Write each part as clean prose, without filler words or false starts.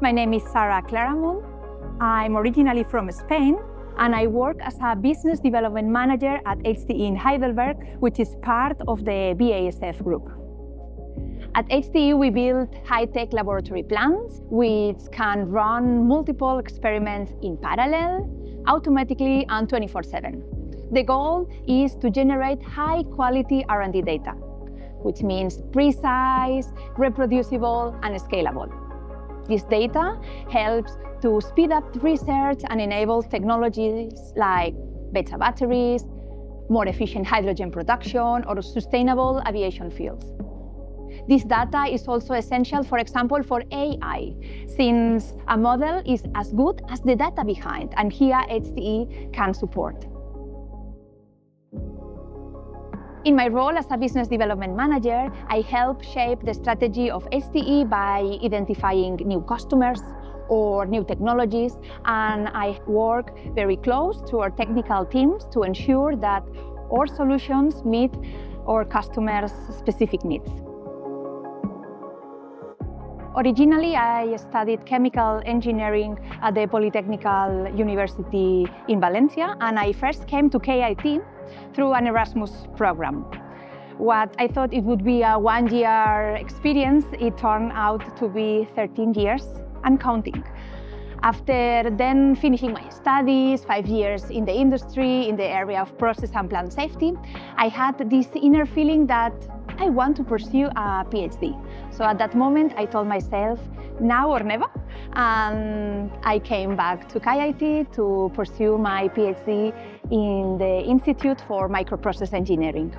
My name is Sara Claramunt. I'm originally from Spain, and I work as a Business Development Manager at HTE in Heidelberg, which is part of the BASF group. At HTE, we build high-tech laboratory plants which can run multiple experiments in parallel, automatically, and 24/7. The goal is to generate high-quality R&D data, which means precise, reproducible, and scalable. This data helps to speed up research and enables technologies like better batteries, more efficient hydrogen production, or sustainable aviation fuels. This data is also essential, for example, for AI, since a model is as good as the data behind, and here HTE can support. In my role as a Business Development Manager, I help shape the strategy of HTE by identifying new customers or new technologies, and I work very close to our technical teams to ensure that our solutions meet our customers' specific needs. Originally, I studied chemical engineering at the Polytechnical University in Valencia, and I first came to KIT through an Erasmus program. What I thought it would be a one-year experience, it turned out to be 13 years and counting. After then finishing my studies, 5 years in the industry, in the area of process and plant safety, I had this inner feeling that I want to pursue a PhD. So at that moment, I told myself, now or never, and I came back to KIT to pursue my PhD in the Institute for Microprocess Engineering.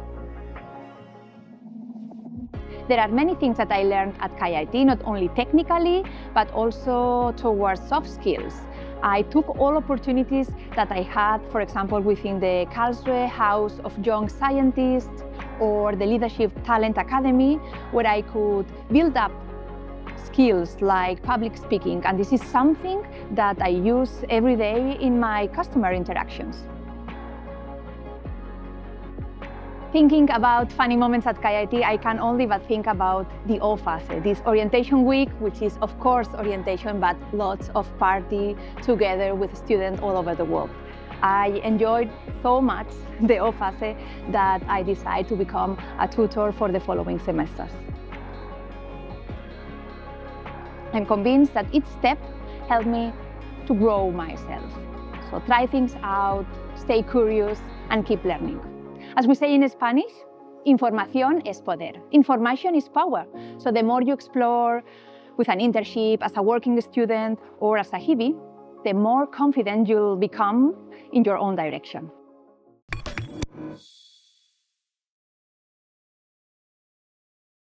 There are many things that I learned at KIT, not only technically, but also towards soft skills. I took all opportunities that I had, for example, within the Karlsruher House of Young Scientists or the Leadership Talent Academy, where I could build up skills like public speaking, and this is something that I use every day in my customer interactions. Thinking about funny moments at KIT, I can only but think about the O-Phase, this orientation week, which is of course orientation, but lots of party together with students all over the world. I enjoyed so much the O-Phase that I decided to become a tutor for the following semesters. I'm convinced that each step helped me to grow myself. So try things out, stay curious, and keep learning. As we say in Spanish, información es poder. Information is power. So the more you explore with an internship, as a working student, or as a hippie, the more confident you'll become in your own direction.